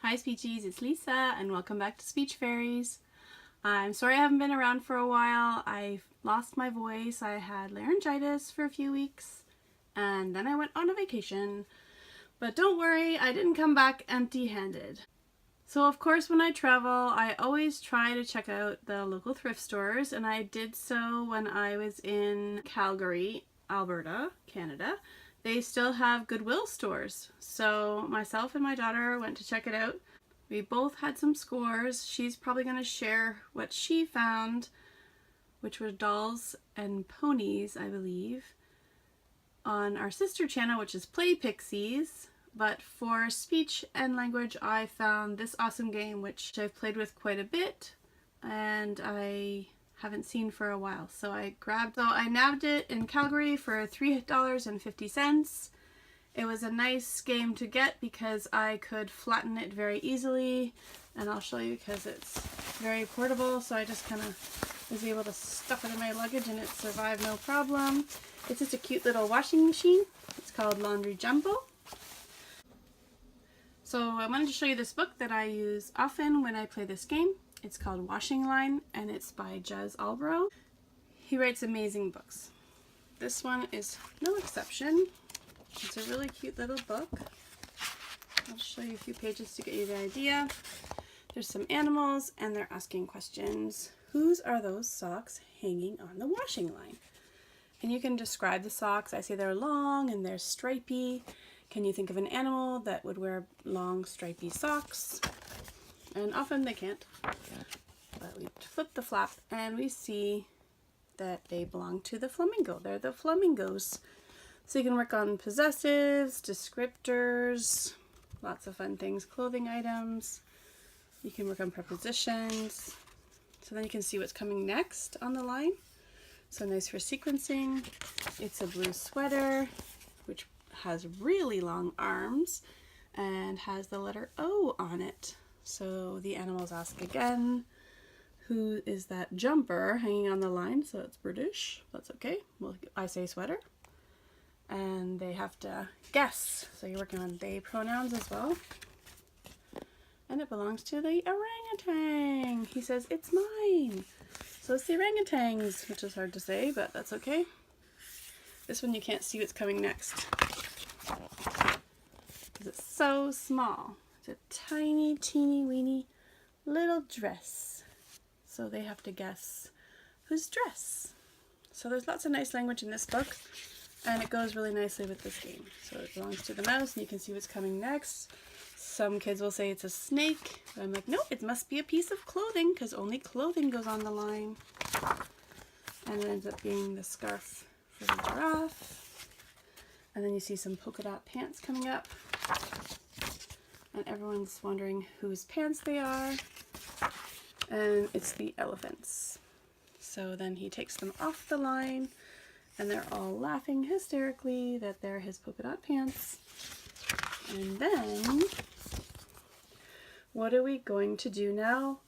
Hi Speechies, it's Lisa and welcome back to Speech Fairies. I'm sorry I haven't been around for a while. I lost my voice. I had laryngitis for a few weeks and then I went on a vacation. But don't worry, I didn't come back empty-handed. So of course when I travel, I always try to check out the local thrift stores, and I did so when I was in Calgary, Alberta, Canada. They still have Goodwill stores. So myself and my daughter went to check it out. We both had some scores. She's probably going to share what she found, which were dolls and ponies, I believe, on our sister channel, which is Play Pixies. But for speech and language, I found this awesome game, which I've played with quite a bit and I haven't seen for a while. So I nabbed it in Calgary for $3.50. It was a nice game to get because I could flatten it very easily, and I'll show you because it's very portable. So I just kind of was able to stuff it in my luggage and it survived no problem. It's just a cute little washing machine. It's called Laundry Jumble. So I wanted to show you this book that I use often when I play this game. It's called Washing Line and it's by Jez Albro. He writes amazing books. This one is no exception. It's a really cute little book. I'll show you a few pages to get you the idea. There's some animals and they're asking questions. Whose are those socks hanging on the washing line? And you can describe the socks. I say they're long and they're stripy. Can you think of an animal that would wear long stripy socks? And often they can't. But we flip the flap and we see that they belong to the flamingo. They're the flamingos. So you can work on possessives, descriptors, lots of fun things, clothing items. You can work on prepositions. So then you can see what's coming next on the line. So nice for sequencing. It's a blue sweater, which has really long arms and has the letter O on it. So the animals ask again, who is that jumper hanging on the line? So it's British. That's okay. Well, I say sweater. And they have to guess. So you're working on they pronouns as well. And it belongs to the orangutan. He says, it's mine. So it's the orangutans, which is hard to say, but that's okay. This one you can't see what's coming next. Because it's so small. It's a tiny, teeny, weeny little dress. So they have to guess whose dress. So there's lots of nice language in this book, and it goes really nicely with this game. So it belongs to the mouse, and you can see what's coming next. Some kids will say it's a snake, but I'm like, no, it must be a piece of clothing, because only clothing goes on the line. And it ends up being the scarf for the giraffe. And then you see some polka dot pants coming up. And everyone's wondering whose pants they are. And it's the elephants. So then he takes them off the line and they're all laughing hysterically that they're his polka dot pants. And then, what are we going to do now?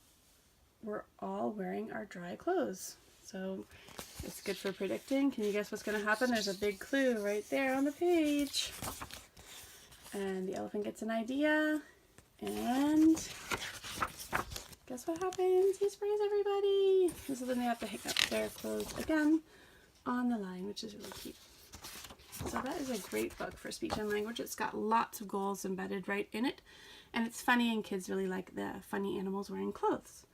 We're all wearing our dry clothes. So it's good for predicting. Can you guess what's going to happen? There's a big clue right there on the page. And the elephant gets an idea. And guess what happens? He sprays everybody. And so then they have to hang up their clothes again on the line, which is really cute. So that is a great book for speech and language. It's got lots of goals embedded right in it. And it's funny, and kids really like the funny animals wearing clothes.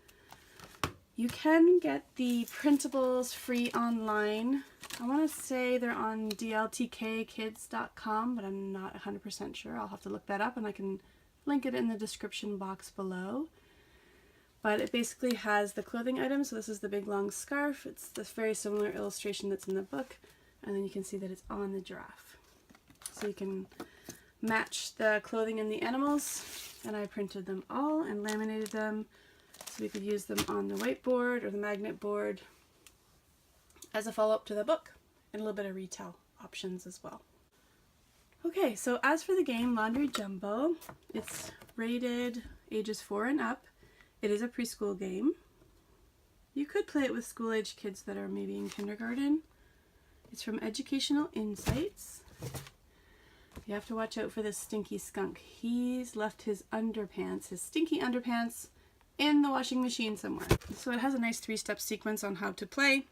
You can get the printables free online. I want to say they're on dltkkids.com, but I'm not 100% sure. I'll have to look that up, and I can link it in the description box below. But it basically has the clothing items. So this is the big long scarf. It's this very similar illustration that's in the book. And then you can see that it's on the giraffe. So you can match the clothing and the animals. And I printed them all and laminated them so we could use them on the whiteboard or the magnet board as a follow-up to the book, and a little bit of retell options as well. Okay, so as for the game Laundry Jumble, it's rated ages 4 and up. It is a preschool game. You could play it with school-age kids that are maybe in kindergarten. It's from Educational Insights. You have to watch out for this stinky skunk. He's left his underpants, his stinky underpants, in the washing machine somewhere. So it has a nice 3-step sequence on how to play.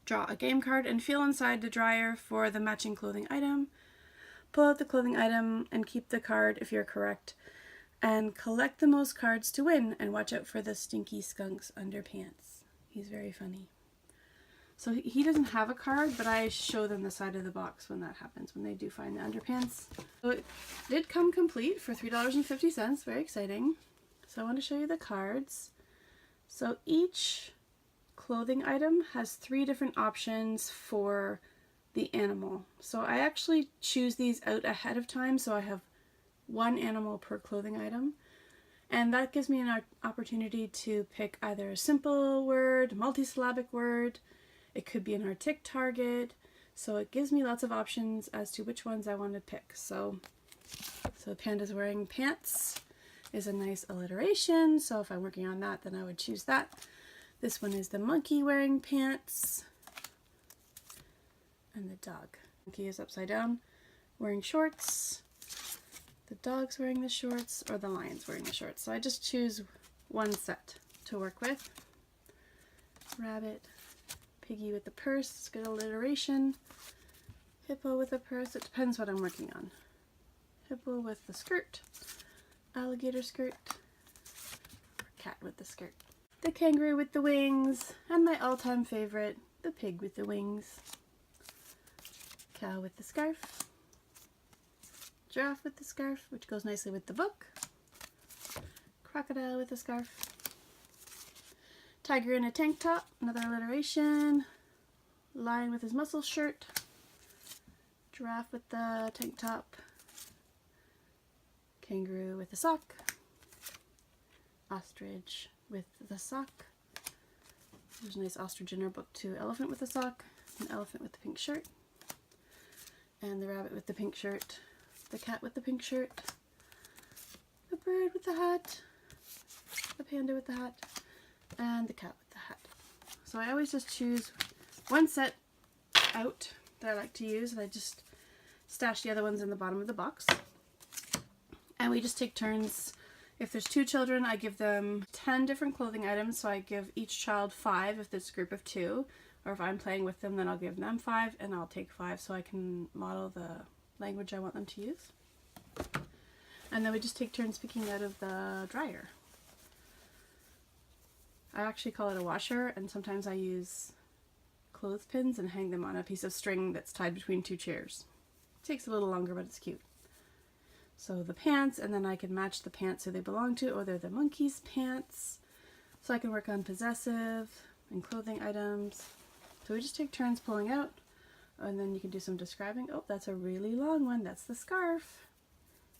Draw a game card and feel inside the dryer for the matching clothing item. Pull out the clothing item and keep the card if you're correct. And collect the most cards to win, and watch out for the stinky skunk's underpants. He's very funny. So he doesn't have a card, but I show them the side of the box when that happens, when they do find the underpants. So it did come complete for $3.50, very exciting. So I want to show you the cards. So each clothing item has 3 different options for the animal. So I actually choose these out ahead of time, so I have 1 animal per clothing item. And that gives me an opportunity to pick either a simple word, multisyllabic word. It could be an artic target. So it gives me lots of options as to which ones I want to pick. So panda's wearing pants is a nice alliteration. So if I'm working on that, then I would choose that. This one is the monkey wearing pants. And the dog. Monkey is upside down, wearing shorts. The dog's wearing the shorts, or the lion's wearing the shorts. So I just choose 1 set to work with. Rabbit, piggy with the purse, it's good alliteration. Hippo with a purse, it depends what I'm working on. Hippo with the skirt, alligator skirt, or cat with the skirt. The kangaroo with the wings, and my all-time favorite, the pig with the wings. Cow with the scarf. Giraffe with the scarf, which goes nicely with the book. Crocodile with the scarf. Tiger in a tank top, another alliteration. Lion with his muscle shirt. Giraffe with the tank top. Kangaroo with the sock. Ostrich with the sock. There's a nice ostrich in our book too. Elephant with the sock. An elephant with the pink shirt. And the rabbit with the pink shirt. The cat with the pink shirt, the bird with the hat, the panda with the hat, and the cat with the hat. So I always just choose 1 set out that I like to use, and I just stash the other ones in the bottom of the box. And we just take turns. If there's 2 children, I give them 10 different clothing items, so I give each child 5 if it's a group of 2. Or if I'm playing with them, then I'll give them 5, and I'll take 5 so I can model the language I want them to use. And then we just take turns picking out of the dryer. I actually call it a washer, and sometimes I use clothespins and hang them on a piece of string that's tied between 2 chairs. It takes a little longer, but it's cute. So the pants, and then I can match the pants who they belong to, or they're the monkey's pants. So I can work on possessive and clothing items. So we just take turns pulling out. And then you can do some describing. Oh, that's a really long one. That's the scarf.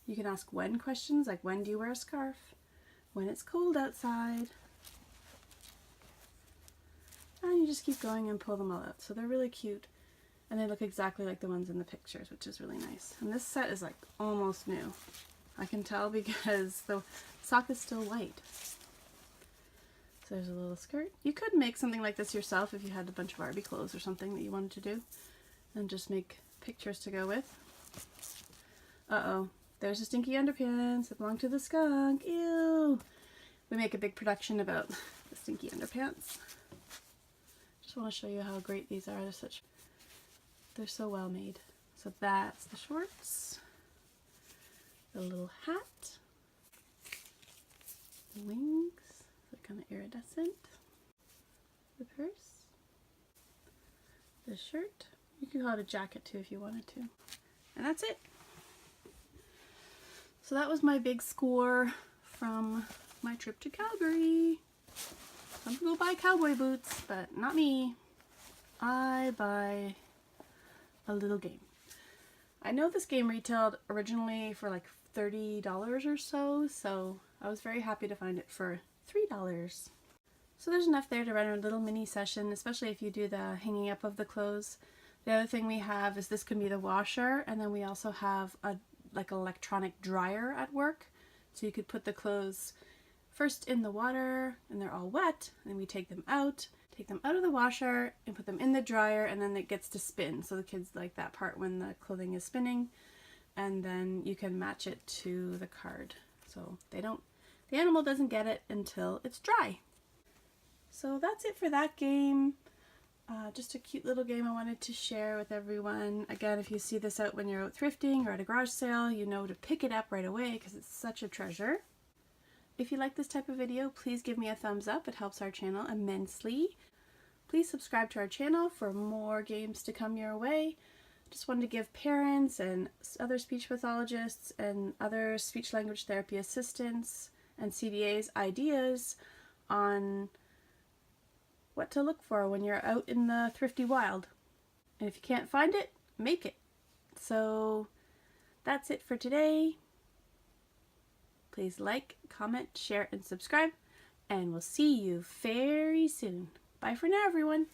You can ask when questions, like when do you wear a scarf? When it's cold outside. And you just keep going and pull them all out. So they're really cute. And they look exactly like the ones in the pictures, which is really nice. And this set is like almost new. I can tell because the sock is still white. So there's a little skirt. You could make something like this yourself if you had a bunch of Barbie clothes or something that you wanted to do. And just make pictures to go with. Uh-oh. There's a stinky underpants that belong to the skunk. Ew! We make a big production about the stinky underpants. Just want to show you how great these are. They're so well made. So that's the shorts. The little hat. The wings. They're kind of iridescent. The purse. The shirt. You could call it a jacket too if you wanted to. And that's it. So that was my big score from my trip to Calgary. Some people buy cowboy boots, but not me. I buy a little game. I know this game retailed originally for like $30 or so, so I was very happy to find it for $3. So there's enough there to run a little mini session, especially if you do the hanging up of the clothes. The other thing we have is this can be the washer, and then we also have a like electronic dryer at work. So you could put the clothes first in the water and they're all wet, and we take them out of the washer and put them in the dryer, and then it gets to spin. So the kids like that part when the clothing is spinning. and then you can match it to the card. So the animal doesn't get it until it's dry. So that's it for that game. Just a cute little game I wanted to share with everyone. Again, if you see this out when you're out thrifting or at a garage sale, you know to pick it up right away because it's such a treasure. If you like this type of video, please give me a thumbs up. It helps our channel immensely. Please subscribe to our channel for more games to come your way. Just wanted to give parents and other speech pathologists and other speech language therapy assistants and CVAs ideas on what to look for when you're out in the thrifty wild. And if you can't find it, make it. So that's it for today. Please like, comment, share, and subscribe. And we'll see you very soon. Bye for now, everyone.